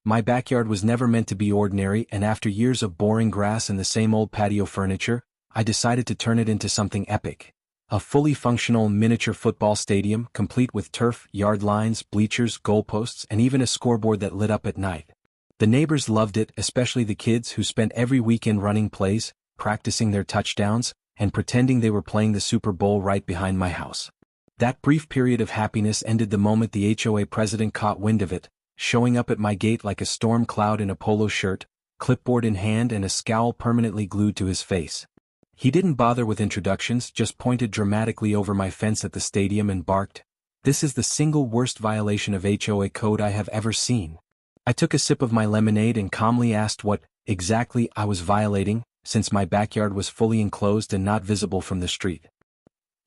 My backyard was never meant to be ordinary, and after years of boring grass and the same old patio furniture, I decided to turn it into something epic. A fully functional miniature football stadium, complete with turf, yard lines, bleachers, goalposts, and even a scoreboard that lit up at night. The neighbors loved it, especially the kids who spent every weekend running plays, practicing their touchdowns, and pretending they were playing the Super Bowl right behind my house. That brief period of happiness ended the moment the HOA president caught wind of it, showing up at my gate like a storm cloud in a polo shirt, clipboard in hand and a scowl permanently glued to his face. He didn't bother with introductions, just pointed dramatically over my fence at the stadium and barked, "This is the single worst violation of HOA code I have ever seen." I took a sip of my lemonade and calmly asked what, exactly, I was violating, since my backyard was fully enclosed and not visible from the street.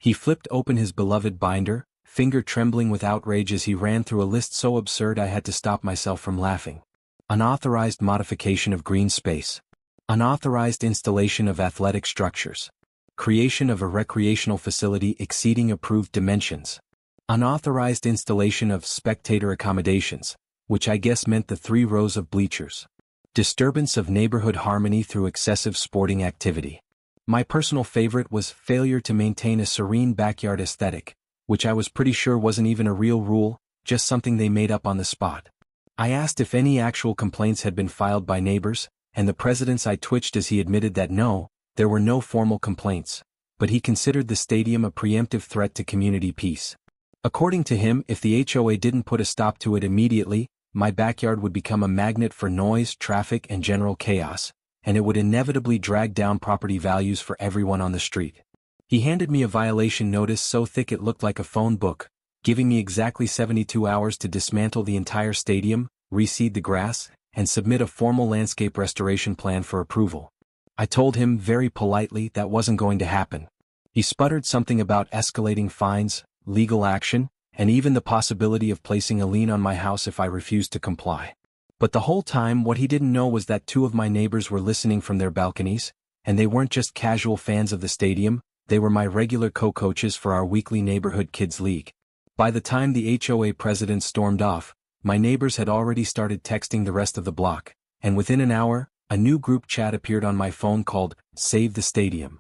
He flipped open his beloved binder, finger trembling with outrage as he ran through a list so absurd I had to stop myself from laughing. Unauthorized modification of green space. Unauthorized installation of athletic structures. Creation of a recreational facility exceeding approved dimensions. Unauthorized installation of spectator accommodations, which I guess meant the 3 rows of bleachers. Disturbance of neighborhood harmony through excessive sporting activity. My personal favorite was failure to maintain a serene backyard aesthetic, which I was pretty sure wasn't even a real rule, just something they made up on the spot. I asked if any actual complaints had been filed by neighbors, and the president's eye twitched as he admitted that no, there were no formal complaints, but he considered the stadium a preemptive threat to community peace. According to him, if the HOA didn't put a stop to it immediately, my backyard would become a magnet for noise, traffic, and general chaos, and it would inevitably drag down property values for everyone on the street. He handed me a violation notice so thick it looked like a phone book, giving me exactly 72 hours to dismantle the entire stadium, reseed the grass, and submit a formal landscape restoration plan for approval. I told him very politely that wasn't going to happen. He sputtered something about escalating fines, legal action, and even the possibility of placing a lien on my house if I refused to comply. But the whole time what he didn't know was that 2 of my neighbors were listening from their balconies, and they weren't just casual fans of the stadium, they were my regular co-coaches for our weekly neighborhood kids league. By the time the HOA president stormed off, my neighbors had already started texting the rest of the block, and within an hour, a new group chat appeared on my phone called Save the Stadium.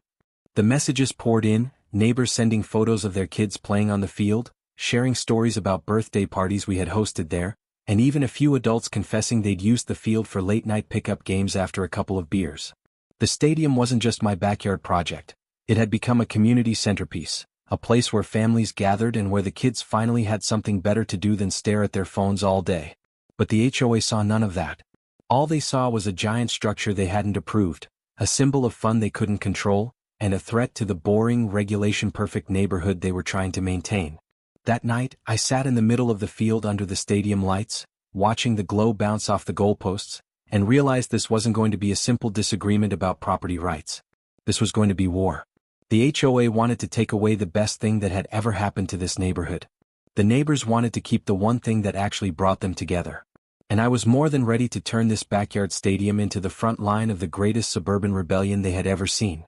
The messages poured in, neighbors sending photos of their kids playing on the field, sharing stories about birthday parties we had hosted there, and even a few adults confessing they'd used the field for late-night pickup games after a couple of beers. The stadium wasn't just my backyard project. It had become a community centerpiece, a place where families gathered and where the kids finally had something better to do than stare at their phones all day. But the HOA saw none of that. All they saw was a giant structure they hadn't approved, a symbol of fun they couldn't control, and a threat to the boring, regulation-perfect neighborhood they were trying to maintain. That night, I sat in the middle of the field under the stadium lights, watching the glow bounce off the goalposts, and realized this wasn't going to be a simple disagreement about property rights. This was going to be war. The HOA wanted to take away the best thing that had ever happened to this neighborhood. The neighbors wanted to keep the one thing that actually brought them together. And I was more than ready to turn this backyard stadium into the front line of the greatest suburban rebellion they had ever seen.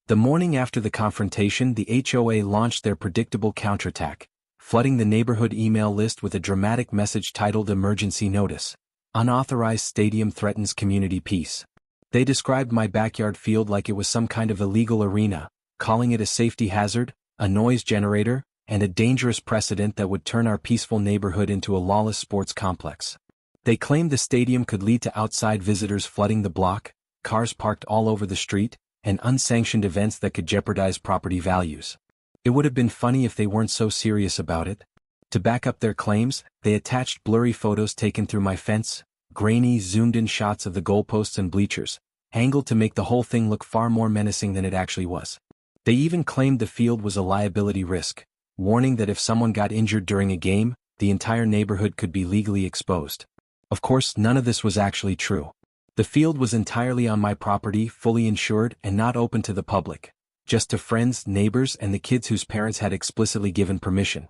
The morning after the confrontation, the HOA launched their predictable counterattack, flooding the neighborhood email list with a dramatic message titled Emergency Notice. Unauthorized stadium threatens community peace. They described my backyard field like it was some kind of illegal arena, calling it a safety hazard, a noise generator, and a dangerous precedent that would turn our peaceful neighborhood into a lawless sports complex. They claimed the stadium could lead to outside visitors flooding the block, cars parked all over the street, and unsanctioned events that could jeopardize property values. It would have been funny if they weren't so serious about it. To back up their claims, they attached blurry photos taken through my fence, grainy, zoomed-in shots of the goalposts and bleachers, angled to make the whole thing look far more menacing than it actually was. They even claimed the field was a liability risk, warning that if someone got injured during a game, the entire neighborhood could be legally exposed. Of course, none of this was actually true. The field was entirely on my property, fully insured, and not open to the public, just to friends, neighbors, and the kids whose parents had explicitly given permission.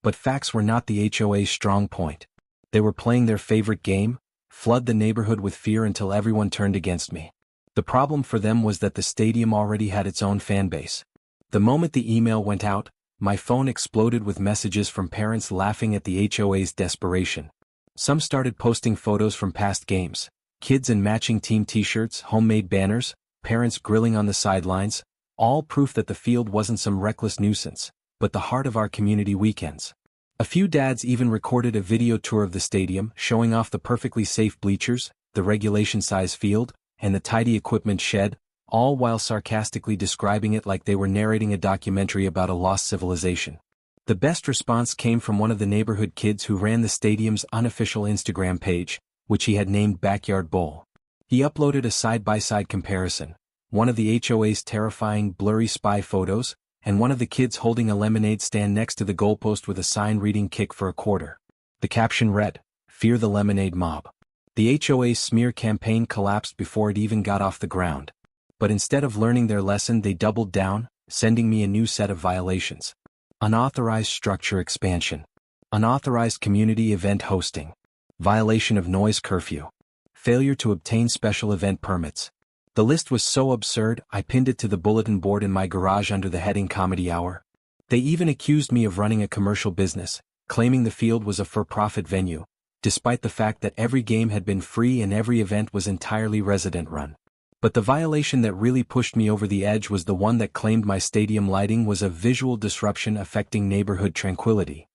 But facts were not the HOA's strong point. They were playing their favorite game, flood the neighborhood with fear until everyone turned against me. The problem for them was that the stadium already had its own fan base. The moment the email went out, my phone exploded with messages from parents laughing at the HOA's desperation. Some started posting photos from past games. Kids in matching team t-shirts, homemade banners, parents grilling on the sidelines, all proof that the field wasn't some reckless nuisance, but the heart of our community weekends. A few dads even recorded a video tour of the stadium, showing off the perfectly safe bleachers, the regulation-size field, and the tidy equipment shed, all while sarcastically describing it like they were narrating a documentary about a lost civilization. The best response came from one of the neighborhood kids who ran the stadium's unofficial Instagram page, which he had named Backyard Bowl. He uploaded a side-by-side comparison, one of the HOA's terrifying blurry spy photos, and one of the kids holding a lemonade stand next to the goalpost with a sign reading "Kick for a quarter." The caption read, "Fear the lemonade mob." The HOA's smear campaign collapsed before it even got off the ground. But instead of learning their lesson, they doubled down, sending me a new set of violations. Unauthorized structure expansion. Unauthorized community event hosting. Violation of noise curfew. Failure to obtain special event permits. The list was so absurd, I pinned it to the bulletin board in my garage under the heading Comedy Hour. They even accused me of running a commercial business, claiming the field was a for-profit venue, despite the fact that every game had been free and every event was entirely resident-run. But the violation that really pushed me over the edge was the one that claimed my stadium lighting was a visual disruption affecting neighborhood tranquility.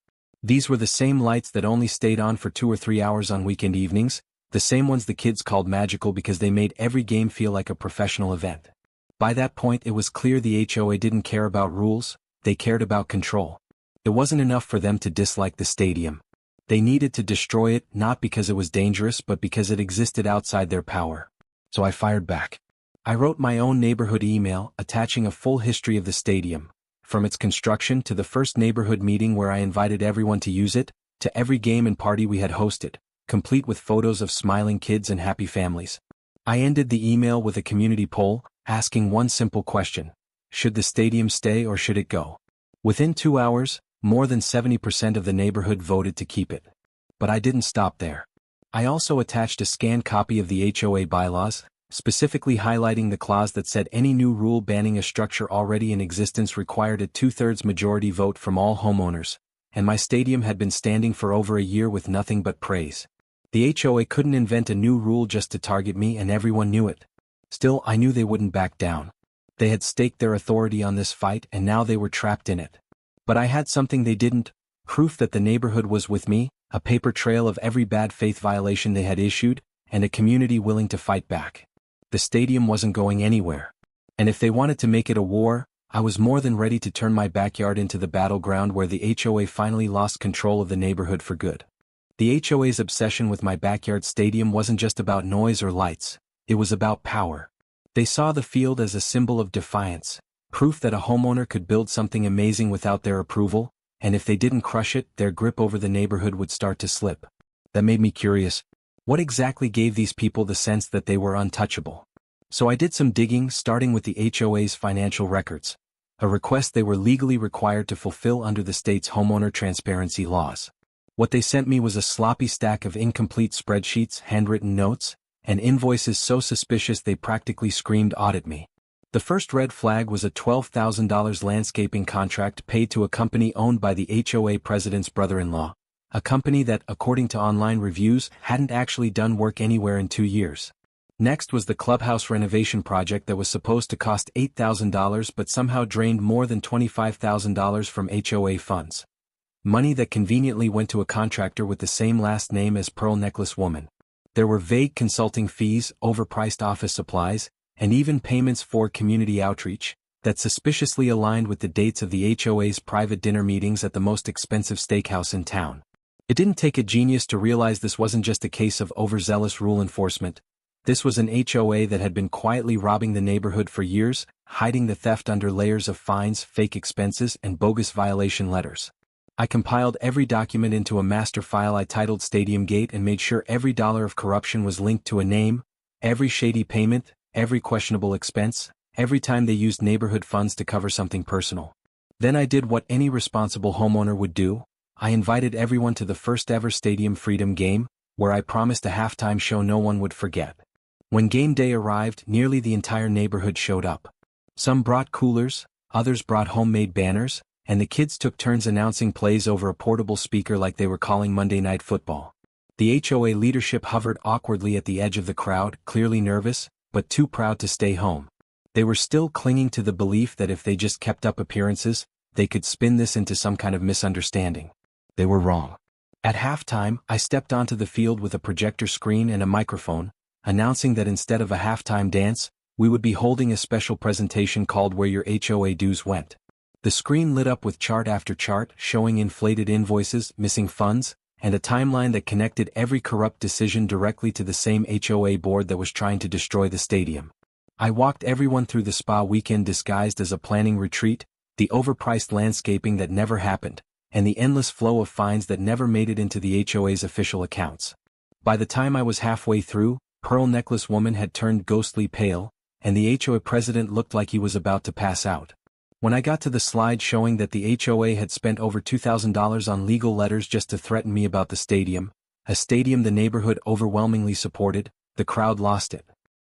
These were the same lights that only stayed on for 2 or 3 hours on weekend evenings, the same ones the kids called magical because they made every game feel like a professional event. By that point it was clear the HOA didn't care about rules, they cared about control. It wasn't enough for them to dislike the stadium. They needed to destroy it not because it was dangerous but because it existed outside their power. So I fired back. I wrote my own neighborhood email attaching a full history of the stadium, from its construction to the first neighborhood meeting where I invited everyone to use it, to every game and party we had hosted, complete with photos of smiling kids and happy families. I ended the email with a community poll, asking one simple question: should the stadium stay or should it go? Within 2 hours, more than 70% of the neighborhood voted to keep it. But I didn't stop there. I also attached a scanned copy of the HOA bylaws, specifically highlighting the clause that said any new rule banning a structure already in existence required a 2/3 majority vote from all homeowners, and my stadium had been standing for over a year with nothing but praise. The HOA couldn't invent a new rule just to target me, and everyone knew it. Still, I knew they wouldn't back down. They had staked their authority on this fight and now they were trapped in it. But I had something they didn't: proof that the neighborhood was with me, a paper trail of every bad faith violation they had issued, and a community willing to fight back. The stadium wasn't going anywhere. And if they wanted to make it a war, I was more than ready to turn my backyard into the battleground where the HOA finally lost control of the neighborhood for good. The HOA's obsession with my backyard stadium wasn't just about noise or lights, it was about power. They saw the field as a symbol of defiance, proof that a homeowner could build something amazing without their approval, and if they didn't crush it, their grip over the neighborhood would start to slip. That made me curious. What exactly gave these people the sense that they were untouchable? So I did some digging, starting with the HOA's financial records, a request they were legally required to fulfill under the state's homeowner transparency laws. What they sent me was a sloppy stack of incomplete spreadsheets, handwritten notes, and invoices so suspicious they practically screamed "audit me." The first red flag was a $12,000 landscaping contract paid to a company owned by the HOA president's brother-in-law, a company that, according to online reviews, hadn't actually done work anywhere in 2 years. Next was the clubhouse renovation project that was supposed to cost $8,000 but somehow drained more than $25,000 from HOA funds. Money that conveniently went to a contractor with the same last name as Pearl Necklace Woman. There were vague consulting fees, overpriced office supplies, and even payments for community outreach that suspiciously aligned with the dates of the HOA's private dinner meetings at the most expensive steakhouse in town. It didn't take a genius to realize this wasn't just a case of overzealous rule enforcement. This was an HOA that had been quietly robbing the neighborhood for years, hiding the theft under layers of fines, fake expenses, and bogus violation letters. I compiled every document into a master file I titled Stadium Gate and made sure every dollar of corruption was linked to a name, every shady payment, every questionable expense, every time they used neighborhood funds to cover something personal. Then I did what any responsible homeowner would do. I invited everyone to the first ever Stadium Freedom game, where I promised a halftime show no one would forget. When game day arrived, nearly the entire neighborhood showed up. Some brought coolers, others brought homemade banners, and the kids took turns announcing plays over a portable speaker like they were calling Monday Night Football. The HOA leadership hovered awkwardly at the edge of the crowd, clearly nervous, but too proud to stay home. They were still clinging to the belief that if they just kept up appearances, they could spin this into some kind of misunderstanding. They were wrong. At halftime, I stepped onto the field with a projector screen and a microphone, announcing that instead of a halftime dance, we would be holding a special presentation called Where Your HOA Dues Went. The screen lit up with chart after chart showing inflated invoices, missing funds, and a timeline that connected every corrupt decision directly to the same HOA board that was trying to destroy the stadium. I walked everyone through the spa weekend disguised as a planning retreat, the overpriced landscaping that never happened, and the endless flow of fines that never made it into the HOA's official accounts. By the time I was halfway through, Pearl Necklace Woman had turned ghostly pale, and the HOA president looked like he was about to pass out. When I got to the slide showing that the HOA had spent over $2,000 on legal letters just to threaten me about the stadium, a stadium the neighborhood overwhelmingly supported, the crowd lost it.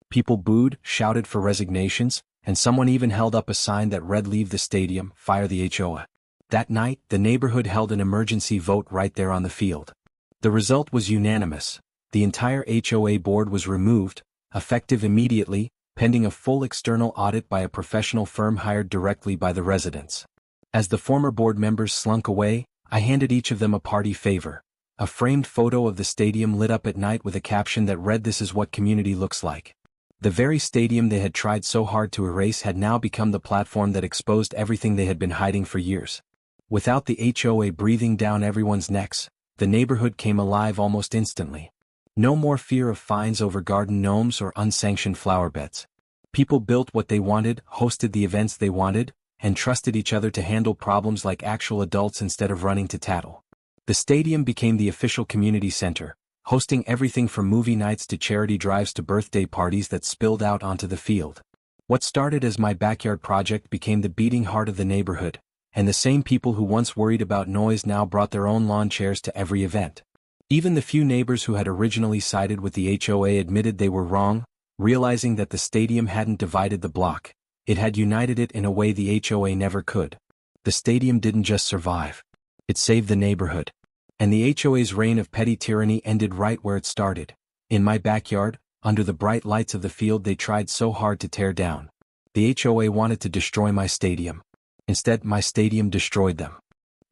People booed, shouted for resignations, and someone even held up a sign that read "Leave the stadium, fire the HOA." That night, the neighborhood held an emergency vote right there on the field. The result was unanimous. The entire HOA board was removed, effective immediately, pending a full external audit by a professional firm hired directly by the residents. As the former board members slunk away, I handed each of them a party favor. A framed photo of the stadium lit up at night with a caption that read, "This is what community looks like." The very stadium they had tried so hard to erase had now become the platform that exposed everything they had been hiding for years. Without the HOA breathing down everyone's necks, the neighborhood came alive almost instantly. No more fear of fines over garden gnomes or unsanctioned flower beds. People built what they wanted, hosted the events they wanted, and trusted each other to handle problems like actual adults instead of running to tattle. The stadium became the official community center, hosting everything from movie nights to charity drives to birthday parties that spilled out onto the field. What started as my backyard project became the beating heart of the neighborhood, and the same people who once worried about noise now brought their own lawn chairs to every event. Even the few neighbors who had originally sided with the HOA admitted they were wrong, realizing that the stadium hadn't divided the block, it had united it in a way the HOA never could. The stadium didn't just survive. It saved the neighborhood. And the HOA's reign of petty tyranny ended right where it started. In my backyard, under the bright lights of the field they tried so hard to tear down. The HOA wanted to destroy my stadium. Instead, my stadium destroyed them.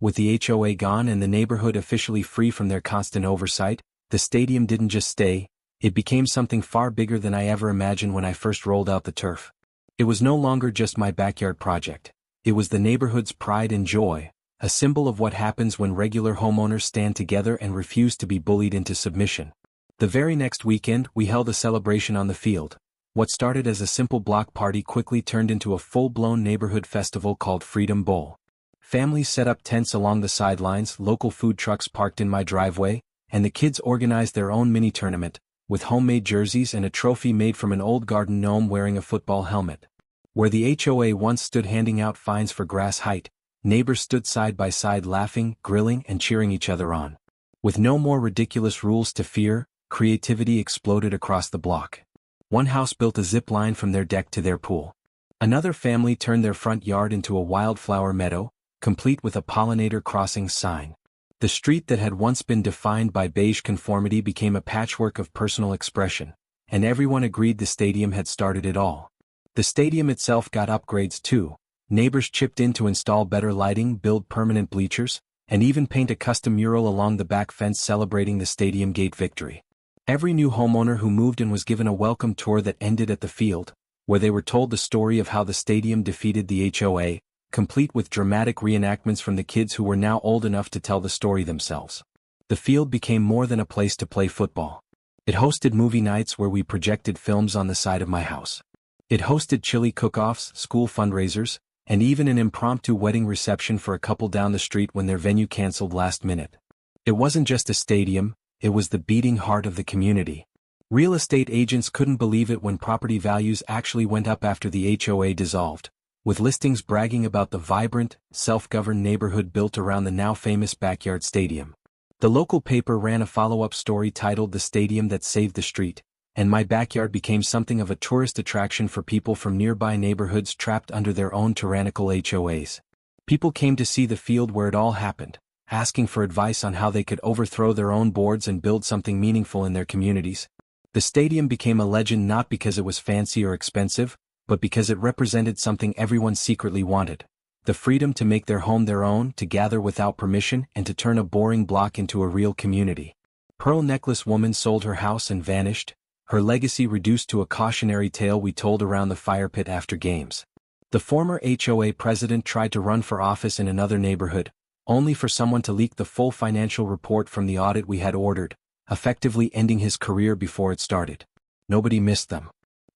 With the HOA gone and the neighborhood officially free from their constant oversight, the stadium didn't just stay, it became something far bigger than I ever imagined when I first rolled out the turf. It was no longer just my backyard project. It was the neighborhood's pride and joy, a symbol of what happens when regular homeowners stand together and refuse to be bullied into submission. The very next weekend, we held a celebration on the field. What started as a simple block party quickly turned into a full-blown neighborhood festival called Freedom Bowl. Families set up tents along the sidelines, local food trucks parked in my driveway, and the kids organized their own mini-tournament, with homemade jerseys and a trophy made from an old garden gnome wearing a football helmet. Where the HOA once stood handing out fines for grass height, neighbors stood side by side laughing, grilling, and cheering each other on. With no more ridiculous rules to fear, creativity exploded across the block. One house built a zip line from their deck to their pool. Another family turned their front yard into a wildflower meadow, complete with a pollinator crossing sign. The street that had once been defined by beige conformity became a patchwork of personal expression, and everyone agreed the stadium had started it all. The stadium itself got upgrades too. Neighbors chipped in to install better lighting, build permanent bleachers, and even paint a custom mural along the back fence celebrating the stadium gate victory. Every new homeowner who moved in was given a welcome tour that ended at the field, where they were told the story of how the stadium defeated the HOA, complete with dramatic reenactments from the kids who were now old enough to tell the story themselves. The field became more than a place to play football. It hosted movie nights where we projected films on the side of my house. It hosted chili cook-offs, school fundraisers, and even an impromptu wedding reception for a couple down the street when their venue canceled last minute. It wasn't just a stadium, it was the beating heart of the community. Real estate agents couldn't believe it when property values actually went up after the HOA dissolved, with listings bragging about the vibrant, self-governed neighborhood built around the now famous backyard stadium. The local paper ran a follow-up story titled "The Stadium That Saved the Street," and my backyard became something of a tourist attraction for people from nearby neighborhoods trapped under their own tyrannical HOAs. People came to see the field where it all happened, asking for advice on how they could overthrow their own boards and build something meaningful in their communities. The stadium became a legend not because it was fancy or expensive, but because it represented something everyone secretly wanted: the freedom to make their home their own, to gather without permission, and to turn a boring block into a real community. Pearl Necklace Woman sold her house and vanished, her legacy reduced to a cautionary tale we told around the fire pit after games. The former HOA president tried to run for office in another neighborhood, only for someone to leak the full financial report from the audit we had ordered, effectively ending his career before it started. Nobody missed them.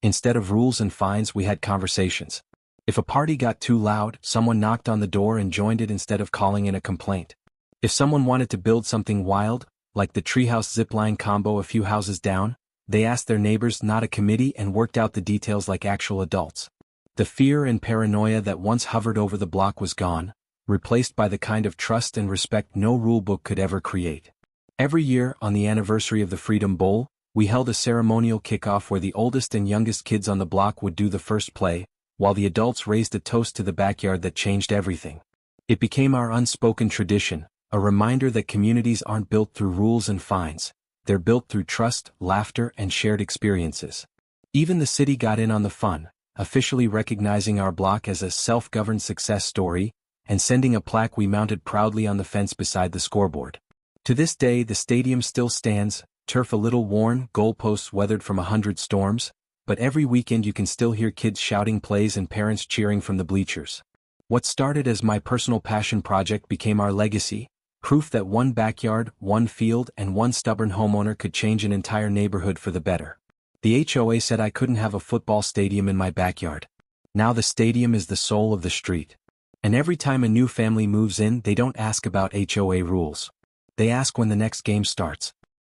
Instead of rules and fines, we had conversations. If a party got too loud, someone knocked on the door and joined it instead of calling in a complaint. If someone wanted to build something wild, like the treehouse zipline combo a few houses down, they asked their neighbors, not a committee, and worked out the details like actual adults. The fear and paranoia that once hovered over the block was gone, replaced by the kind of trust and respect no rulebook could ever create. Every year, on the anniversary of the Freedom Bowl, we held a ceremonial kickoff where the oldest and youngest kids on the block would do the first play, while the adults raised a toast to the backyard that changed everything. It became our unspoken tradition, a reminder that communities aren't built through rules and fines, they're built through trust, laughter, and shared experiences. Even the city got in on the fun, officially recognizing our block as a self-governed success story, and sending a plaque we mounted proudly on the fence beside the scoreboard. To this day, the stadium still stands, turf a little worn, goalposts weathered from 100 storms, but every weekend you can still hear kids shouting plays and parents cheering from the bleachers. What started as my personal passion project became our legacy, proof that one backyard, one field, and one stubborn homeowner could change an entire neighborhood for the better. The HOA said I couldn't have a football stadium in my backyard. Now the stadium is the soul of the street. And every time a new family moves in, they don't ask about HOA rules. They ask when the next game starts.